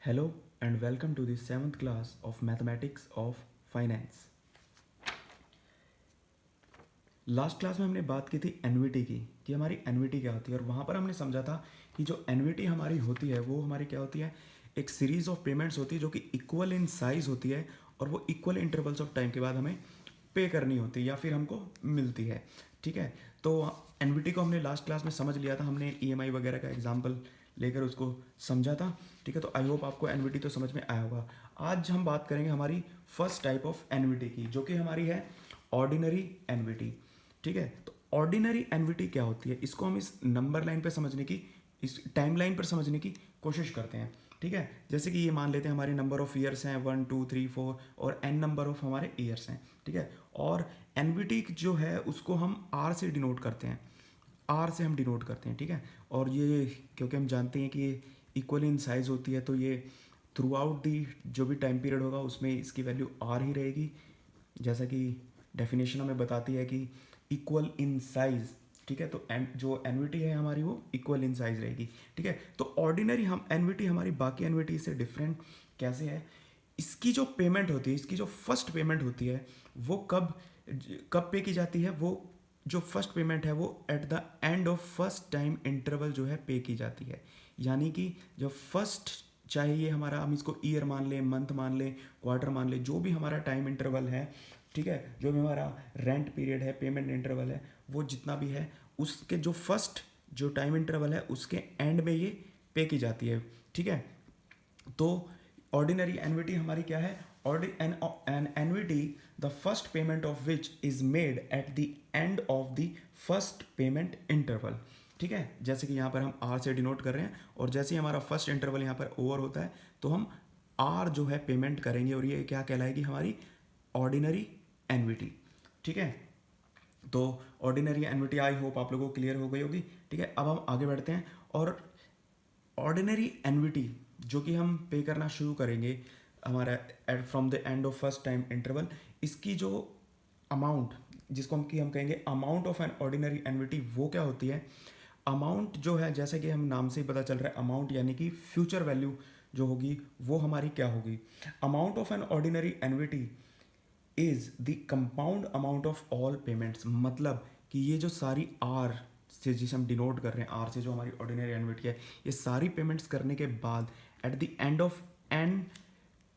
Hello and welcome to the 7th class of Mathematics of Finance. Last class में हमने बात की थी एनवीटी की कि हमारी एनवीटी क्या होती है, और वहाँ पर हमने समझा था कि जो एनवीटी हमारी होती है वो हमारी क्या होती है, एक सीरीज़ ऑफ पेमेंट्स होती है जो कि इक्वल इन साइज़ होती है और वो इक्वल इंटरवल्स ऑफ टाइम के बाद हमें पे करनी होती है या फिर हमको मिलती है। ठीक है, तो एनवीटी को हमने लास्ट क्लास में समझ लिया था, हमने ईएमआई वगैरह का एग्जांपल लेकर उसको समझा था। ठीक है, तो आई होप आपको एनवीटी तो समझ में आया होगा। आज हम बात करेंगे हमारी फर्स्ट टाइप ऑफ एनवीटी की, जो कि हमारी है ऑर्डिनरी एनवीटी। ठीक है, तो ऑर्डिनरी एनवीटी क्या होती है, इसको हम इस नंबर लाइन पे समझने की, इस टाइम लाइन पर समझने की कोशिश करते हैं। ठीक है, जैसे कि ये मान लेते हैं हमारे नंबर ऑफ ईयर्स हैं 1 2 3 4 और एन नंबर ऑफ हमारे ईयर्स हैं। ठीक है, और एनवीटी जो है उसको हम आर से डिनोट करते हैं, आर से हम डिनोट करते हैं। ठीक है, और ये क्योंकि हम जानते हैं कि ये इक्वल इन साइज होती है, तो ये थ्रू आउट दी जो भी टाइम पीरियड होगा उसमें इसकी वैल्यू आर ही रहेगी, जैसा कि डेफिनेशन हमें बताती है कि इक्वल इन साइज। ठीक है, तो जो एनवीटी है हमारी वो इक्वल इन साइज रहेगी। ठीक है, तो ऑर्डिनरी हम एनवीटी हमारी बाकी एनवीटी से डिफरेंट कैसे है, इसकी जो पेमेंट होती है, इसकी जो फर्स्ट पेमेंट होती है वो कब कब पे की जाती है, वो जो फर्स्ट पेमेंट है वो eight the end of first time interval जो है पे की जाती है। यानी कि जो फर्स्ट, चाहे ये हमारा हम इसको ईयर मान लें, मंथ मान लें, क्वार्टर मान लें, जो भी हमारा टाइम इंटरवल है, ठीक है, जो भी हमारा रेंट पीरियड है, पेमेंट इंटरवल है, वो जितना भी है उसके जो फर्स्ट जो टाइम इंटरवल है उसके एंड में ये पे की जाती है। ठीक है, तो ऑर्डिनरी एनवीटी हमारी क्या है, an annuity the first payment of which is made at the end of the first payment interval. ठीक है, जैसे कि यहाँ पर हम आर से डिनोट कर रहे हैं, और जैसे ही हमारा फर्स्ट इंटरवल यहाँ पर ओवर होता है तो हम आर जो है पेमेंट करेंगे, और ये क्या कहलाएगी, हमारी ऑर्डिनरी एनवीटी। ठीक है, तो ऑर्डिनरी एनवीटी आई होप आप लोगों को क्लियर हो गई होगी। ठीक है, अब हम आगे बढ़ते हैं, और ऑर्डिनरी एनवीटी जो कि हम पे करना शुरू करेंगे हमारा from the end of first time interval, इसकी जो अमाउंट, जिसको हम कहेंगे amount of an ordinary NVT, वो क्या होती है। अमाउंट जो है, जैसे कि हम नाम से ही पता चल रहा है, अमाउंट यानी कि फ्यूचर वैल्यू जो होगी वो हमारी क्या होगी। Amount of an ordinary NVT is the compound amount of all payments, मतलब कि ये जो सारी आर से जिसे हम डिनोट कर रहे हैं, आर से जो हमारी ऑर्डिनरी एनविटी है, ये सारी पेमेंट्स करने के बाद at the end of n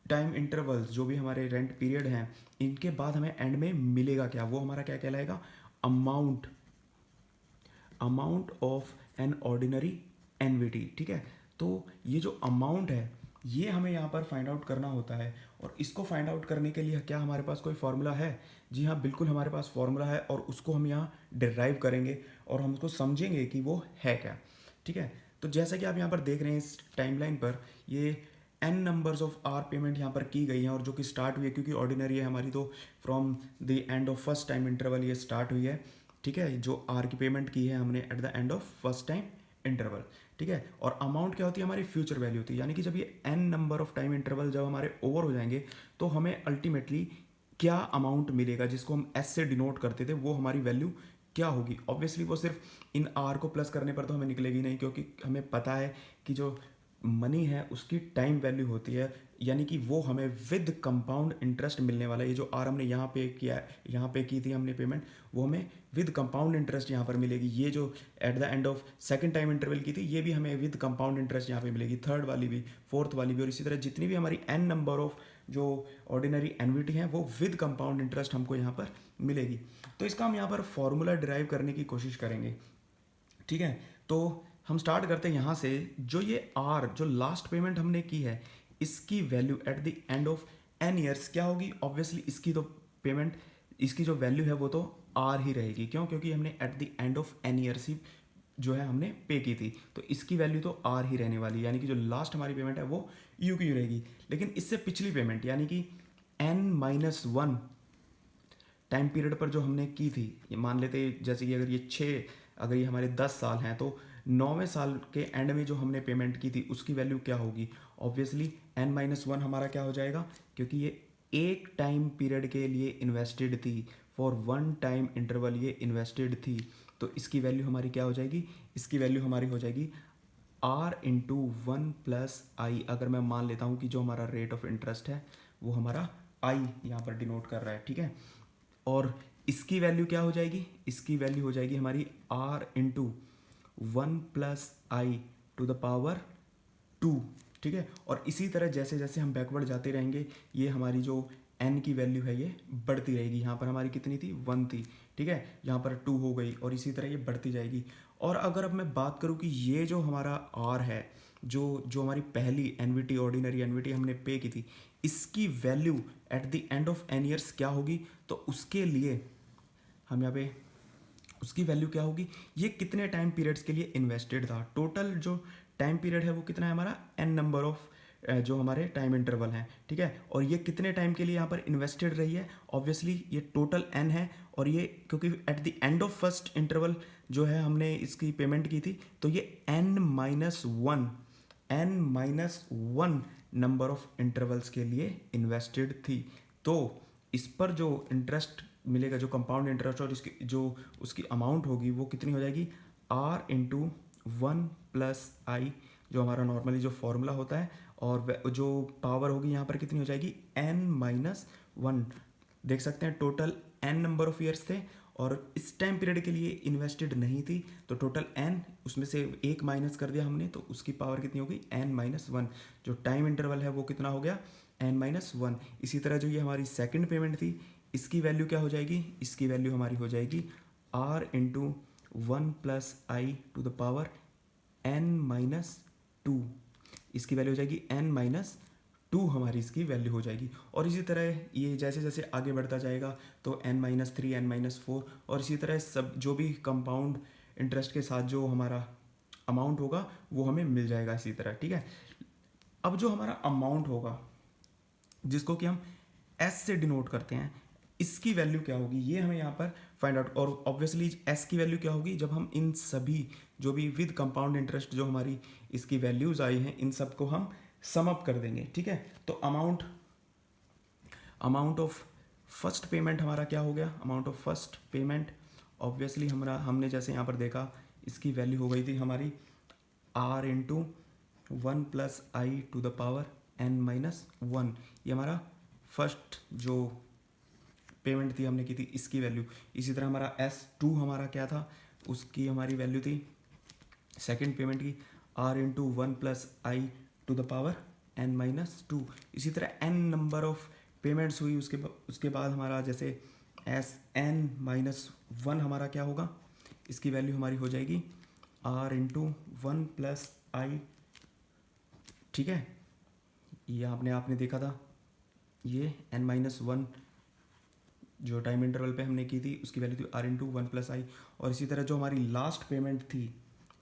time intervals, जो भी हमारे रेंट पीरियड हैं, इनके बाद हमें एंड में मिलेगा क्या, वो हमारा क्या कहलाएगा, amount, amount of an ordinary NVT. ठीक है, तो ये जो अमाउंट है ये हमें यहाँ पर फाइंड आउट करना होता है, और इसको फाइंड आउट करने के लिए क्या हमारे पास कोई फॉर्मूला है, जी हाँ बिल्कुल हमारे पास फॉर्मूला है, और उसको हम यहाँ डिराइव करेंगे और हम उसको समझेंगे कि वो है क्या। ठीक है, तो जैसा कि आप यहाँ पर देख रहे हैं इस टाइमलाइन पर, ये n numbers of R payment यहाँ पर की गई हैं, और जो कि स्टार्ट हुई है क्योंकि ऑर्डिनरी है हमारी, तो from the end of first time interval ये स्टार्ट हुई है। ठीक है, जो आर की पेमेंट की है हमने at the end of first time interval. ठीक है, और अमाउंट क्या होती है, हमारी फ्यूचर वैल्यू होती है, यानी कि जब ये n number of time interval जब हमारे ओवर हो जाएंगे तो हमें अल्टीमेटली क्या अमाउंट मिलेगा, जिसको हम एस से डिनोट करते थे, वो हमारी वैल्यू क्या होगी। ऑब्वियसली वो सिर्फ इन आर को प्लस करने पर तो हमें निकलेगी नहीं, क्योंकि हमें पता है कि जो मनी है उसकी टाइम वैल्यू होती है, यानी कि वो हमें विद कंपाउंड इंटरेस्ट मिलने वाला है। ये जो आर हमने यहाँ पे किया, यहाँ पे की थी हमने पेमेंट, वो हमें विद कंपाउंड इंटरेस्ट यहाँ पर मिलेगी। ये जो eight the end of second time interval की थी, ये भी हमें विद कंपाउंड इंटरेस्ट यहाँ पे मिलेगी, थर्ड वाली भी, फोर्थ वाली भी, और इसी तरह जितनी भी हमारी एन नंबर ऑफ जो ऑर्डिनरी एनविटी हैं वो विद कंपाउंड इंटरेस्ट हमको यहाँ पर मिलेगी। तो इसका हम यहाँ पर फॉर्मूला डिराइव करने की कोशिश करेंगे। ठीक है, तो हम स्टार्ट करते हैं यहाँ से। जो ये आर जो लास्ट पेमेंट हमने की है, इसकी value at the end of N years क्या होगी, ऑब्वियसली इसकी तो पेमेंट, इसकी जो वैल्यू है वो तो आर ही रहेगी। क्यों, क्योंकि हमने at the end of N years ही जो है हमने पे की थी, तो इसकी वैल्यू तो आर ही रहने वाली है, यानी कि जो लास्ट हमारी पेमेंट है वो यू की रहेगी। लेकिन इससे पिछली पेमेंट यानी कि n-1 टाइम पीरियड पर जो हमने की थी, ये मान लेते जैसे कि अगर ये 6, अगर ये हमारे 10 साल हैं, तो 9वें साल के एंड में जो हमने पेमेंट की थी उसकी वैल्यू क्या होगी, ऑब्वियसली n-1 हमारा क्या हो जाएगा, क्योंकि ये एक टाइम पीरियड के लिए इन्वेस्टेड थी, फॉर वन टाइम इंटरवल ये इन्वेस्टेड थी, तो इसकी वैल्यू हमारी क्या हो जाएगी, इसकी वैल्यू हमारी हो जाएगी आर इंटू 1 + i, अगर मैं मान लेता हूँ कि जो हमारा रेट ऑफ इंटरेस्ट है वो हमारा आई यहाँ पर डिनोट कर रहा है, ठीक है। और इसकी वैल्यू क्या हो जाएगी, इसकी वैल्यू हो जाएगी हमारी आर इंटू 1 + i⁻², ठीक है। और इसी तरह जैसे जैसे हम बैकवर्ड जाते रहेंगे ये हमारी जो n की वैल्यू है ये बढ़ती रहेगी। यहाँ पर हमारी कितनी थी, 1 थी, ठीक है, यहाँ पर 2 हो गई और इसी तरह ये बढ़ती जाएगी। और अगर अब मैं बात करूँ कि ये जो हमारा r है, जो जो हमारी पहली एनवीटी ऑर्डिनरी एनवीटी हमने पे की थी, इसकी value at the end of n years क्या होगी, तो उसके लिए हम यहाँ पे उसकी वैल्यू क्या होगी, ये कितने टाइम पीरियड्स के लिए इन्वेस्टेड था। टोटल जो टाइम पीरियड है वो कितना है हमारा, n नंबर ऑफ जो हमारे टाइम इंटरवल हैं, ठीक है। और ये कितने टाइम के लिए यहाँ पर इन्वेस्टेड रही है, ऑब्वियसली ये टोटल n है। और ये क्योंकि eight the end of first interval जो है हमने इसकी पेमेंट की थी, तो ये n-1 नंबर ऑफ इंटरवल्स के लिए इन्वेस्टेड थी। तो इस पर जो इंटरेस्ट मिलेगा, जो कंपाउंड इंटरेस्ट और इसकी जो उसकी अमाउंट होगी वो कितनी हो जाएगी, r इंटू 1 + i, जो हमारा नॉर्मली जो फॉर्मूला होता है, और जो पावर होगी यहाँ पर कितनी हो जाएगी, n-1। देख सकते हैं total n number of years थे और इस टाइम पीरियड के लिए इन्वेस्टेड नहीं थी, तो टोटल n, उसमें से एक माइनस कर दिया हमने, तो उसकी पावर कितनी होगी, n-1। जो टाइम इंटरवल है वो कितना हो गया, n-1। इसी तरह जो ये हमारी सेकंड पेमेंट थी, इसकी वैल्यू क्या हो जाएगी, इसकी वैल्यू हमारी हो जाएगी r इंटू 1 + i⁻²। इसकी वैल्यू हो जाएगी n-2, हमारी इसकी वैल्यू हो जाएगी। और इसी तरह ये जैसे जैसे आगे बढ़ता जाएगा तो n-3, n-4 और इसी तरह सब जो भी कंपाउंड इंटरेस्ट के साथ जो हमारा अमाउंट होगा वो हमें मिल जाएगा इसी तरह, ठीक है। अब जो हमारा अमाउंट होगा जिसको कि हम s से डिनोट करते हैं, इसकी वैल्यू क्या होगी ये हमें यहाँ पर फाइंड आउट। और ऑब्वियसली s की वैल्यू क्या होगी, जब हम इन सभी जो भी विद कंपाउंड इंटरेस्ट जो हमारी इसकी वैल्यूज़ आई हैं इन सब को हम सम अप कर देंगे, ठीक है। तो अमाउंट ऑफ फर्स्ट पेमेंट हमारा क्या हो गया, amount of first payment obviously हमने जैसे यहाँ पर देखा इसकी वैल्यू हो गई थी हमारी r इंटू 1 + i⁻n-1। ये हमारा फर्स्ट जो पेमेंट थी हमने की थी इसकी वैल्यू। इसी तरह हमारा S2 हमारा क्या था, उसकी हमारी वैल्यू थी सेकंड पेमेंट की r इंटू 1 + i⁻n-2। इसी तरह n नंबर ऑफ पेमेंट्स हुई, उसके बाद हमारा जैसे Sn-1 हमारा क्या होगा, इसकी वैल्यू हमारी हो जाएगी r इंटू 1 + i, ठीक है। ये आपने देखा था, ये n-1 जो टाइम इंटरवल पे हमने की थी उसकी वैल्यू थी r इंटू 1 + i। और इसी तरह जो हमारी लास्ट पेमेंट थी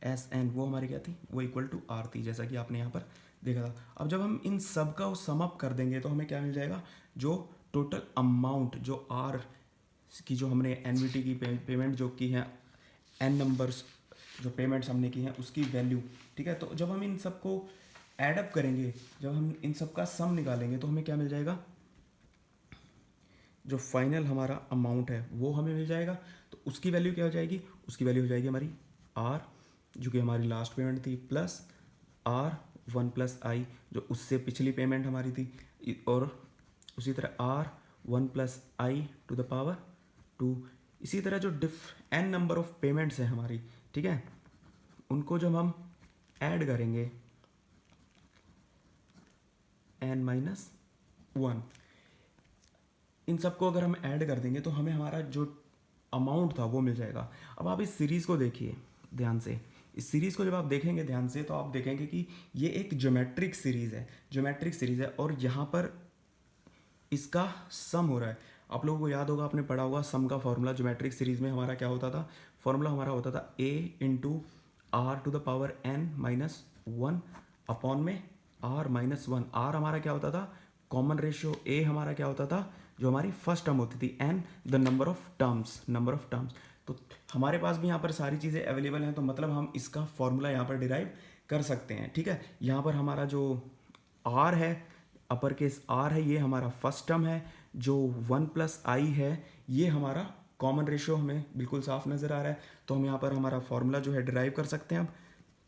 Sn, वो हमारी क्या थी, वो इक्वल टू r थी, जैसा कि आपने यहाँ पर देखा था। अब जब हम इन सब का सम अप कर देंगे तो हमें क्या मिल जाएगा, जो टोटल अमाउंट जो r की जो हमने एनवीटी की पेमेंट जो की है, n नंबर्स जो पेमेंट्स हमने की हैं उसकी वैल्यू, ठीक है। तो जब हम इन सबको एडअप करेंगे, जब हम इन सब का सम निकालेंगे तो हमें क्या मिल जाएगा, जो फाइनल हमारा अमाउंट है वो हमें मिल जाएगा। तो उसकी वैल्यू क्या हो जाएगी, उसकी वैल्यू हो जाएगी हमारी r, जो कि हमारी लास्ट पेमेंट थी, प्लस r 1 + i जो उससे पिछली पेमेंट हमारी थी, और उसी तरह r 1 + i⁻²। इसी तरह जो n नंबर ऑफ पेमेंट्स हैं हमारी, ठीक है, उनको जब हम ऐड करेंगे n-1, इन सबको अगर हम ऐड कर देंगे तो हमें हमारा जो अमाउंट था वो मिल जाएगा। अब आप इस सीरीज़ को देखिए ध्यान से, इस सीरीज़ को जब आप देखेंगे ध्यान से तो आप देखेंगे कि ये एक ज्योमेट्रिक सीरीज़ है, और यहाँ पर इसका सम हो रहा है। आप लोगों को याद होगा, आपने पढ़ा होगा सम का फॉर्मूला, ज्योमेट्रिक सीरीज़ में हमारा क्या होता था, फॉर्मूला हमारा होता था a इंटू r⁻n-1 अपॉन में r-1। r हमारा क्या होता था, कॉमन रेशियो, a हमारा क्या होता था, जो हमारी फर्स्ट टर्म होती थी, n the number of terms. तो हमारे पास भी यहाँ पर सारी चीज़ें अवेलेबल हैं, तो मतलब हम इसका फॉर्मूला यहाँ पर डिराइव कर सकते हैं, ठीक है। यहाँ पर हमारा जो r है, अपर केस r है, ये हमारा फर्स्ट टर्म है। जो 1 + i है ये हमारा कॉमन रेशियो हमें बिल्कुल साफ नज़र आ रहा है, तो हम यहाँ पर हमारा फॉर्मूला जो है डिराइव कर सकते हैं। अब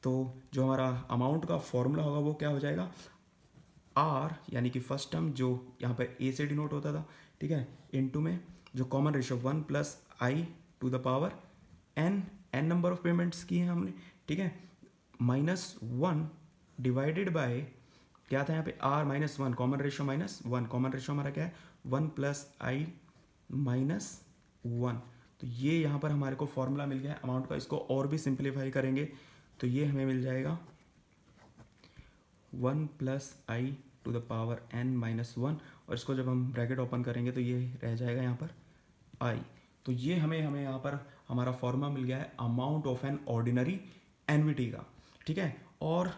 तो जो हमारा अमाउंट का फॉर्मूला होगा वो क्या हो जाएगा, आर यानी कि फर्स्ट टर्म जो यहाँ पर ए से डिनोट होता था, ठीक है, इनटू में जो common ratio 1 plus i to the power n, n number of payments की हैं हमने, ठीक है, -1 डिवाइडेड बाय क्या था यहाँ पे R -1, common ratio -1, common ratio हमारा क्या है 1 प्लस आई -1। तो ये यहाँ पर हमारे को फॉर्मूला मिल गया है अमाउंट का। इसको और भी सिंप्लीफाई करेंगे तो ये हमें मिल जाएगा 1 plus i to the power n -1, और इसको जब हम ब्रैकेट ओपन करेंगे तो ये रह जाएगा यहाँ पर आई। तो ये हमें यहाँ पर हमारा फॉर्मूला मिल गया है अमाउंट ऑफ एन ऑर्डिनरी एनविटी का, ठीक है। और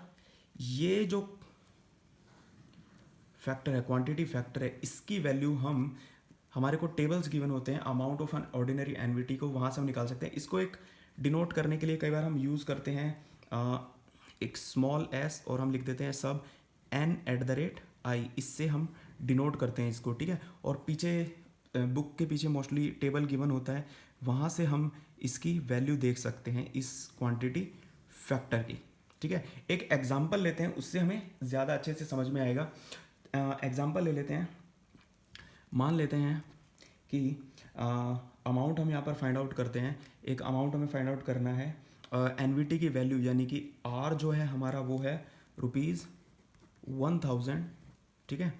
ये जो फैक्टर है, क्वांटिटी फैक्टर है, इसकी वैल्यू हम, हमारे को टेबल्स गिवन होते हैं अमाउंट ऑफ एन ऑर्डिनरी एनविटी को, वहाँ से हम निकाल सकते हैं। इसको एक डिनोट करने के लिए कई बार हम यूज़ करते हैं एक स्मॉल एस और हम लिख देते हैं sub n at the rate i, इससे हम डिनोट करते हैं इसको, ठीक है। और पीछे बुक के पीछे मोस्टली टेबल गिवन होता है, वहाँ से हम इसकी वैल्यू देख सकते हैं इस क्वांटिटी फैक्टर की, ठीक है। एक एग्जांपल लेते हैं, उससे हमें ज़्यादा अच्छे से समझ में आएगा। एग्जांपल ले लेते हैं, मान लेते हैं कि अमाउंट हम यहाँ पर फाइंड आउट करते हैं, एक अमाउंट हमें फाइंड आउट करना है एनविटी की वैल्यू, यानी कि आर जो है हमारा वो है ₹1000, ठीक है।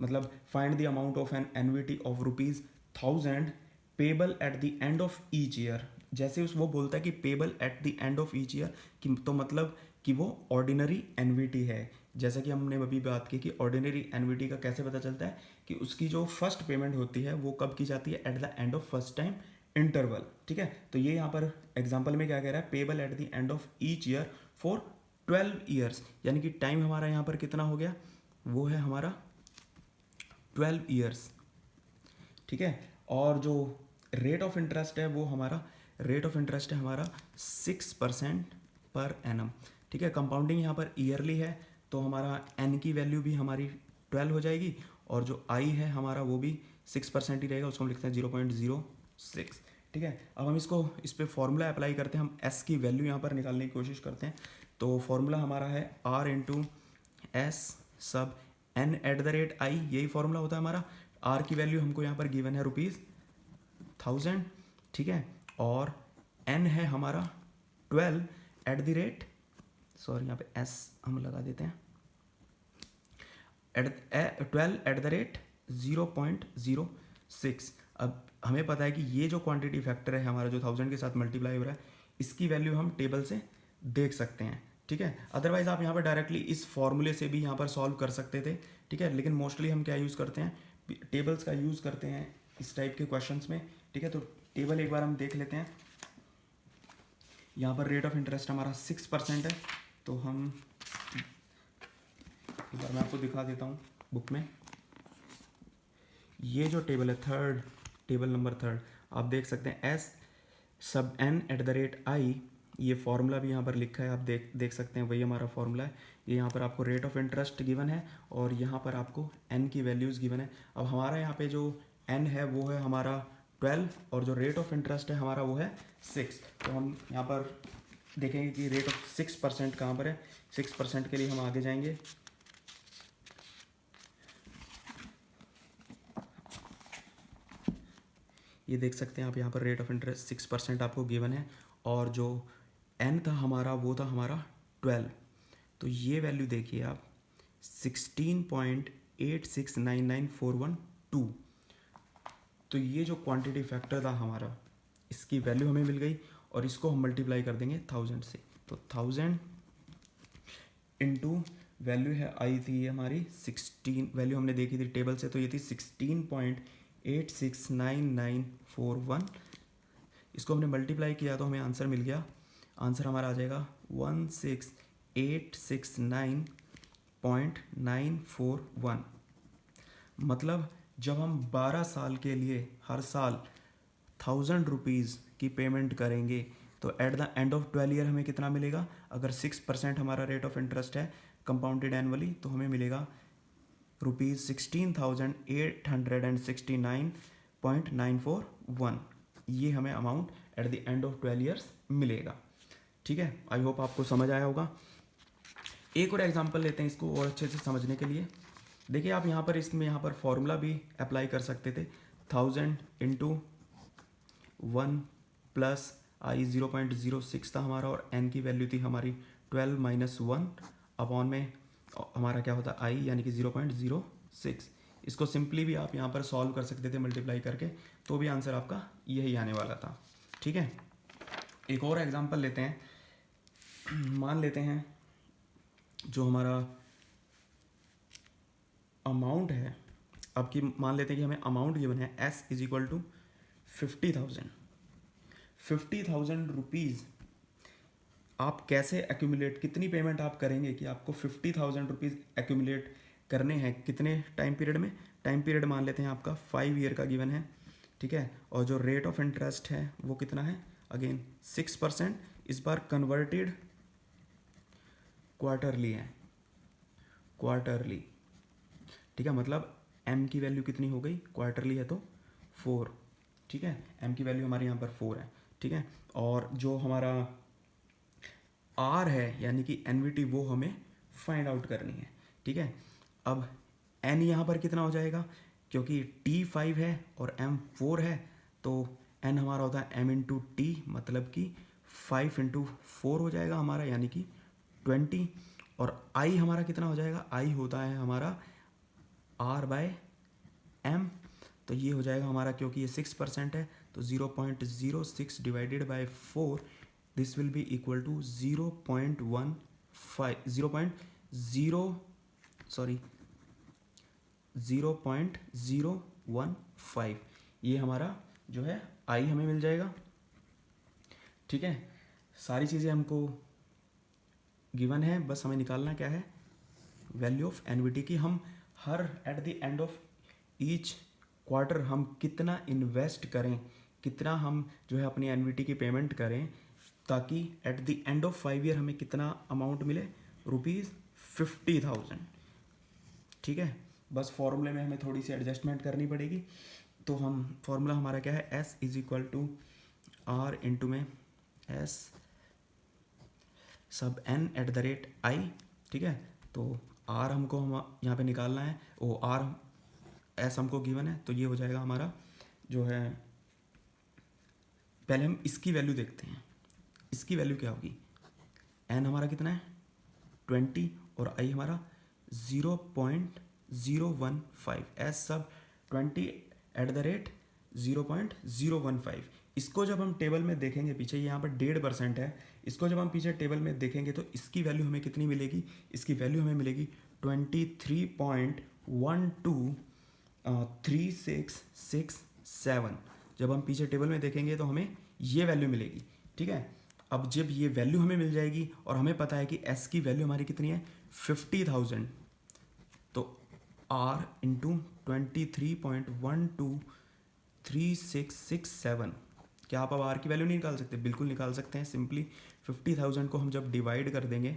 मतलब find the amount of an annuity of ₹1000 payable at the end of each year. जैसे उस वो बोलता है कि payable at the end of each year, कि तो मतलब कि वो ऑर्डिनरी एनविटी है। जैसा कि हमने अभी बात की कि ऑर्डिनरी एनविटी का कैसे पता चलता है कि उसकी जो फर्स्ट पेमेंट होती है वो कब की जाती है, eight the end of first time interval, ठीक है। तो ये यहाँ पर एग्जांपल में क्या कह रहा है, payable at the end of each year for 12 years, यानी कि टाइम हमारा यहाँ पर कितना हो गया, वो है हमारा 12 ईयर्स, ठीक है। और जो रेट ऑफ इंटरेस्ट है वो हमारा, रेट ऑफ इंटरेस्ट है हमारा 6% पर एनम, ठीक है। कंपाउंडिंग यहाँ पर ईयरली है, तो हमारा एन की वैल्यू भी हमारी 12 हो जाएगी, और जो आई है हमारा वो भी 6% ही रहेगा, उसको हम लिखते हैं 0.06, ठीक है। अब हम इसको इस पर फॉर्मूला अप्लाई करते हैं, हम एस की वैल्यू यहाँ पर निकालने की कोशिश करते हैं। तो फॉर्मूला हमारा है R into s sub n at the rate i, यही फॉर्मूला होता है हमारा। आर की वैल्यू हमको यहाँ पर गिवन है ₹1000, ठीक है, और एन है हमारा 12 एट द रेट, सॉरी यहाँ पे एस हम लगा देते हैं, 12 एट द रेट 0.06। अब हमें पता है कि ये जो क्वांटिटी फैक्टर है हमारा जो 1000 के साथ मल्टीप्लाई हो रहा है, इसकी वैल्यू हम टेबल से देख सकते हैं, ठीक है। अदरवाइज आप यहाँ पर डायरेक्टली इस फॉर्मूले से भी यहाँ पर सॉल्व कर सकते थे, ठीक है, लेकिन मोस्टली हम क्या यूज़ करते हैं, टेबल्स का यूज़ करते हैं इस टाइप के क्वेश्चंस में, ठीक है। तो टेबल एक बार हम देख लेते हैं। यहाँ पर रेट ऑफ इंटरेस्ट हमारा 6% है, तो हम एक बार मैं आपको दिखा देता हूँ बुक में। ये जो टेबल है थर्ड, टेबल नंबर थर्ड, आप देख सकते हैं s sub n at the rate i, ये फॉर्मूला भी यहाँ पर लिखा है, आप देख सकते हैं, वही हमारा फॉर्मूला है। ये यहाँ पर आपको रेट ऑफ इंटरेस्ट गिवन है और यहाँ पर आपको एन की वैल्यूज़ गिवन है। अब हमारा यहाँ पे जो एन है वो है हमारा 12 और जो रेट ऑफ इंटरेस्ट है हमारा वो है 6। तो हम यहाँ पर देखेंगे कि रेट ऑफ 6% कहाँ पर है। 6% के लिए हम आगे जाएंगे, ये देख सकते हैं आप यहाँ पर रेट ऑफ इंटरेस्ट 6% आपको गिवन है, और जो एन था हमारा वो था हमारा 12। तो ये वैल्यू देखिए आप 16.8699412। तो ये जो क्वांटिटी फैक्टर था हमारा, इसकी वैल्यू हमें मिल गई, और इसको हम मल्टीप्लाई कर देंगे 1000 से। तो 1000 इंटू वैल्यू है आई थी हमारी 16, वैल्यू हमने देखी थी टेबल से, तो ये थी 16.8699441। इसको हमने मल्टीप्लाई किया तो हमें आंसर मिल गया, आंसर हमारा आ जाएगा 16869.941। मतलब जब हम 12 साल के लिए हर साल 1000 रुपीज़ की पेमेंट करेंगे तो eight the end of 12 year हमें कितना मिलेगा। अगर 6% हमारा रेट ऑफ इंटरेस्ट है कंपाउंडेड एनुअली, तो हमें मिलेगा ₹16,869.941। ये हमें amount at the end of 12 years मिलेगा, ठीक है, आई होप आपको समझ आया होगा। एक और एग्जांपल लेते हैं इसको और अच्छे से समझने के लिए। देखिए आप यहाँ पर इसमें यहाँ पर फॉर्मूला भी अप्लाई कर सकते थे। 1000 इंटू 1 प्लस आई 0.06 था हमारा, और एन की वैल्यू थी हमारी 12 माइनस 1 अपॉन में हमारा क्या होता आई यानी कि 0.06। इसको सिंपली भी आप यहाँ पर सॉल्व कर सकते थे मल्टीप्लाई करके, तो भी आंसर आपका यही आने वाला था। ठीक है, एक और एग्जांपल लेते हैं। मान लेते हैं जो हमारा अमाउंट है, अब की मान लेते हैं कि हमें अमाउंट गिवन है s is equal to 50,000 rupees. आप कैसे एक्यूमुलेट, कितनी पेमेंट आप करेंगे कि आपको 50,000 रुपीज़ एक्यूमुलेट करने हैं कितने टाइम पीरियड में। टाइम पीरियड मान लेते हैं आपका 5 ईयर का गिवन है, ठीक है। और जो रेट ऑफ इंटरेस्ट है वो कितना है, अगेन 6%। इस बार कन्वर्टेड क्वार्टरली है, क्वार्टरली, ठीक है। मतलब एम की वैल्यू कितनी हो गई, क्वार्टरली है तो 4, ठीक है। एम की वैल्यू हमारे यहाँ पर 4 है, ठीक है। और जो हमारा आर है यानी कि एनवीटी वो हमें फाइंड आउट करनी है, ठीक है। अब एन यहाँ पर कितना हो जाएगा, क्योंकि टी 5 है और एम 4 है, तो एन हमारा होता है एम इंटू टी, मतलब कि 5 इंटू 4 हो जाएगा हमारा, यानी कि 20। और आई हमारा कितना हो जाएगा, आई होता है हमारा आर बाय एम, तो ये हो जाएगा हमारा, क्योंकि ये 6% है तो 0.06 divided by 4, this will be equal to 0.15। ये हमारा जो है आई हमें मिल जाएगा, ठीक है। सारी चीज़ें हमको गिवन है, बस हमें निकालना क्या है, वैल्यू ऑफ एनवीटी की। हम her at the end of each quarter हम कितना इन्वेस्ट करें, कितना हम जो है अपनी एनवीटी की पेमेंट करें, ताकि eight the end of 5 year हमें कितना अमाउंट मिले, ₹50,000, ठीक है। बस फॉर्मूले में हमें थोड़ी सी एडजस्टमेंट करनी पड़ेगी। तो हम फॉर्मूला हमारा क्या है, s is equal to R into में s sub n at the rate i, ठीक है। तो आर हमको हम यहाँ पे निकालना है, वो आर एस हमको गिवन है, तो ये हो जाएगा हमारा जो है, पहले हम इसकी वैल्यू देखते हैं। इसकी वैल्यू क्या होगी, एन हमारा कितना है 20 और आई हमारा 0.015, एस सब 20 एट द रेट 0.015। इसको जब हम टेबल में देखेंगे पीछे, यहाँ पर 1.5% है, इसको जब हम पीछे टेबल में देखेंगे तो इसकी वैल्यू हमें कितनी मिलेगी, इसकी वैल्यू हमें मिलेगी 23.123667। जब हम पीछे टेबल में देखेंगे तो हमें ये वैल्यू मिलेगी, ठीक है। अब जब ये वैल्यू हमें मिल जाएगी और हमें पता है कि एस की वैल्यू हमारी कितनी है 50,000, तो आर इंटू 23.123667। क्या आप अब आर की वैल्यू नहीं निकाल सकते, बिल्कुल निकाल सकते हैं। सिंपली 50,000 को हम जब डिवाइड कर देंगे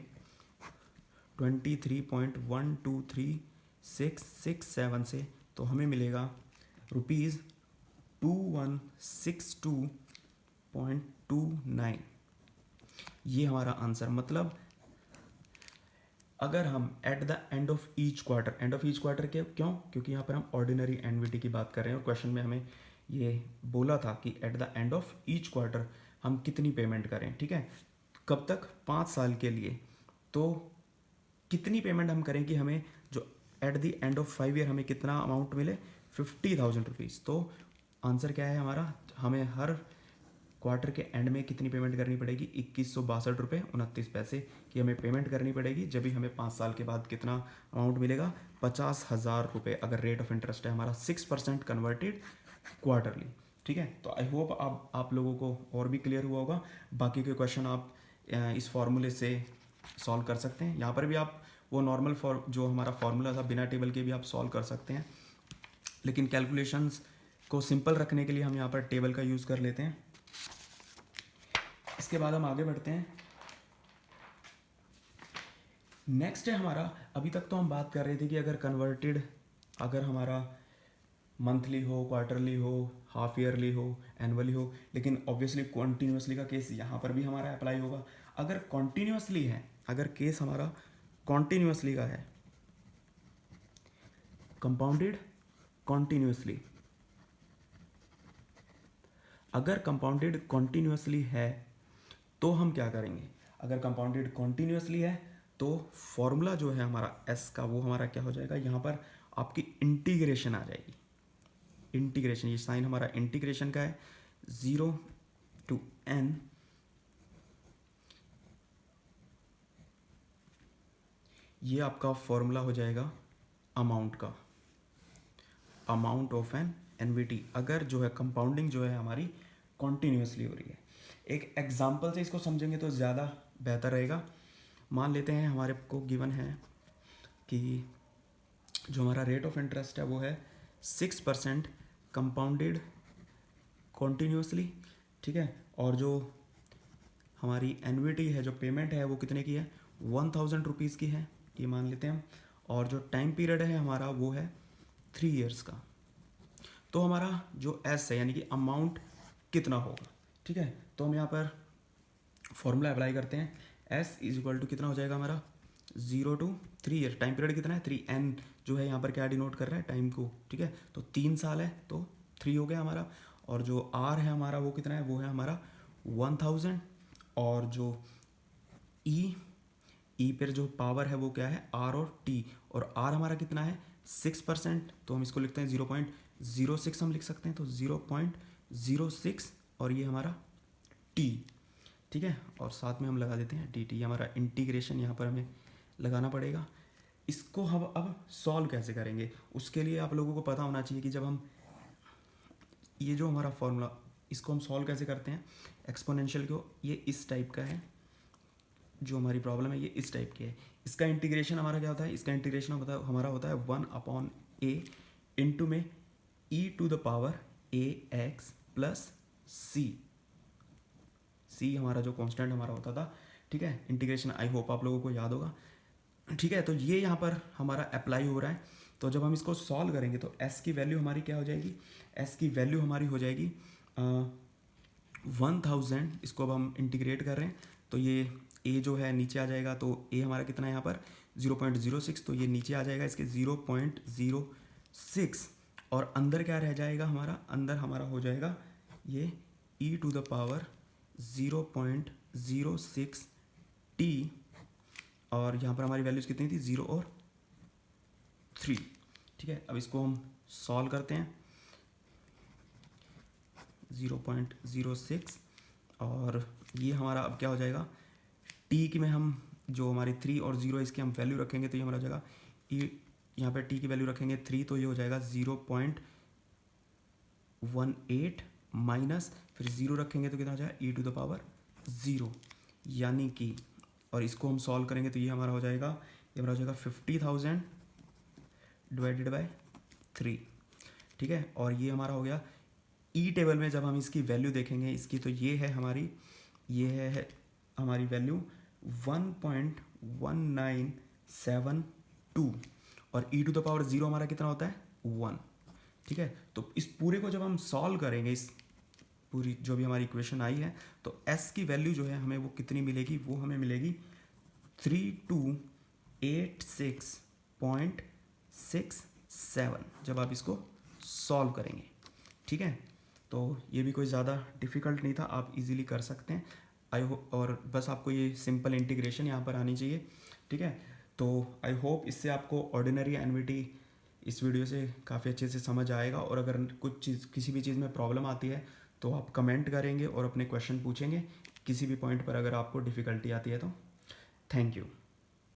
23.123667 से, तो हमें मिलेगा ₹2162.29। ये हमारा आंसर। मतलब अगर हम eight the end of each quarter, and of each quarter के क्यों, क्योंकि यहाँ पर हम ऑर्डिनरी एनवीटी की बात कर रहे हैं और क्वेश्चन में हमें ये बोला था कि eight the end of each quarter हम कितनी पेमेंट करें, ठीक है। कब तक, 5 साल के लिए। तो कितनी पेमेंट हम करें कि हमें जो eight the end of 5 year हमें कितना अमाउंट मिले, 50,000 रुपीज़। तो आंसर क्या है हमारा, हमें हर क्वार्टर के एंड में कितनी पेमेंट करनी पड़ेगी, 2162.29 की हमें पेमेंट करनी पड़ेगी। जब भी हमें 5 साल के बाद कितना अमाउंट मिलेगा, 50,000 रुपये, अगर रेट ऑफ इंटरेस्ट है हमारा 6% कन्वर्टेड क्वार्टरली, ठीक है। तो आई होप आप लोगों को और भी क्लियर हुआ होगा। बाकी के क्वेश्चन आप इस फॉर्मूले से सॉल्व कर सकते हैं। यहाँ पर भी आप वो नॉर्मल जो हमारा फॉर्मूला था बिना टेबल के भी आप सॉल्व कर सकते हैं, लेकिन कैलकुलेशंस को सिंपल रखने के लिए हम यहाँ पर टेबल का यूज़ कर लेते हैं। इसके बाद हम आगे बढ़ते हैं। नेक्स्ट है हमारा, अभी तक तो हम बात कर रहे थे कि अगर कन्वर्टेड, अगर हमारा मंथली हो, क्वार्टरली हो, हाफ ईयरली हो, एनुअली हो, लेकिन ऑब्वियसली कॉन्टीन्यूसली का केस यहाँ पर भी हमारा अप्लाई होगा। अगर कॉन्टीन्यूसली है, अगर केस हमारा कॉन्टीन्यूसली का है, कंपाउंडेड कॉन्टीन्यूसली, अगर कंपाउंडेड कॉन्टीन्यूसली है तो हम क्या करेंगे, अगर कंपाउंडेड कॉन्टीन्यूसली है तो फॉर्मूला जो है हमारा एस का वो हमारा क्या हो जाएगा, यहाँ पर आपकी इंटीग्रेशन आ जाएगी, इंटीग्रेशन, ये साइन हमारा इंटीग्रेशन का है, 0 to n ये आपका फॉर्मूला हो जाएगा अमाउंट का, अमाउंट ऑफ एन एनवीटी, अगर जो है कंपाउंडिंग जो है हमारी कॉन्टीन्यूसली हो रही है। एक एग्जांपल से इसको समझेंगे तो ज़्यादा बेहतर रहेगा। मान लेते हैं हमारे को गिवन है कि जो हमारा रेट ऑफ इंटरेस्ट है वो है 6% कंपाउंडेड कॉन्टीन्यूसली, ठीक है, और जो हमारी एनवीटी है, जो पेमेंट है वो कितने की है, 1000 रुपीज़ की है, ये मान लेते हैं हम, और जो टाइम पीरियड है हमारा वो है 3 इयर्स का। तो हमारा जो एस है यानी कि अमाउंट कितना होगा, ठीक है, तो हम यहाँ पर फॉर्मूला अप्लाई करते हैं, एस इज इक्वल टू कितना हो जाएगा हमारा 0 to 3 ईयर, टाइम पीरियड कितना है 3n, जो है यहाँ पर क्या डिनोट कर रहा है टाइम को, ठीक है, तो 3 साल है तो 3 हो गया हमारा, और जो आर है हमारा वो कितना है, वो है हमारा 1000, और जो ई पर जो पावर है वो क्या है आर और टी, और आर हमारा कितना है 6%, तो हम इसको लिखते हैं 0.06 हम लिख सकते हैं, तो 0.06, और ये हमारा टी, ठीक है, और साथ में हम लगा देते हैं डी टी, हमारा इंटीग्रेशन यहाँ पर हमें लगाना पड़ेगा। इसको हम अब सॉल्व कैसे करेंगे, उसके लिए आप लोगों को पता होना चाहिए कि जब हम ये जो हमारा फॉर्मूला इसको हम सॉल्व कैसे करते हैं, एक्सपोनेंशियल को, ये इस टाइप का है, जो हमारी प्रॉब्लम है ये इस टाइप की है, इसका इंटीग्रेशन हमारा क्या होता है, इसका इंटीग्रेशन हमारा होता है 1/a इंटू में e⁻ ax प्लस सी हमारा जो कांस्टेंट हमारा होता था, ठीक है, इंटीग्रेशन, आई होप आप लोगों को याद होगा, ठीक है, तो ये यहाँ पर हमारा अप्लाई हो रहा है। तो जब हम इसको सॉल्व करेंगे तो एस की वैल्यू हमारी क्या हो जाएगी, एस की वैल्यू हमारी हो जाएगी 1000, इसको अब हम इंटीग्रेट कर रहे हैं तो ये ए जो है नीचे आ जाएगा, तो ए हमारा कितना है यहाँ पर 0.06, तो ये नीचे आ जाएगा इसके 0.06, और अंदर क्या रह जाएगा हमारा, अंदर हमारा हो जाएगा ये e⁻ 0.06 t, और यहाँ पर हमारी वैल्यूज़ कितनी थी 0 और 3, ठीक है, अब इसको हम सॉल्व करते हैं, 0.06, और ये हमारा अब क्या हो जाएगा, t की में हम जो हमारी 3 और 0 इसकी हम वैल्यू रखेंगे तो ये हमारा हो जाएगा यहाँ पर t की वैल्यू रखेंगे 3, तो ये हो जाएगा 0.18 माइनस फिर 0 रखेंगे तो कितना हो जाएगा e⁻0, यानी कि, और इसको हम सॉल्व करेंगे तो ये हमारा हो जाएगा, ये हमारा हो जाएगा 50,000 डिवाइडेड बाय 3, ठीक है, और ये हमारा हो गया ई टेबल में जब हम इसकी वैल्यू देखेंगे इसकी, तो ये है हमारी वैल्यू 1.1972, और e⁻0 हमारा कितना होता है 1, ठीक है, तो इस पूरे को जब हम सॉल्व करेंगे, इस पूरी जो भी हमारी इक्वेशन आई है, तो s की वैल्यू जो है हमें वो कितनी मिलेगी, वो हमें मिलेगी 3286.67 जब आप इसको सॉल्व करेंगे, ठीक है, तो ये भी कोई ज़्यादा डिफ़िकल्ट नहीं था, आप इजीली कर सकते हैं, आई होप, और बस आपको ये सिंपल इंटीग्रेशन यहाँ पर आनी चाहिए, ठीक है, तो आई होप इससे आपको ऑर्डिनरी एनवीटी इस वीडियो से काफ़ी अच्छे से समझ आएगा, और अगर कुछ चीज़ किसी भी चीज़ में प्रॉब्लम आती है तो आप कमेंट करेंगे और अपने क्वेश्चन पूछेंगे किसी भी पॉइंट पर अगर आपको डिफ़िकल्टी आती है तो। Thank you.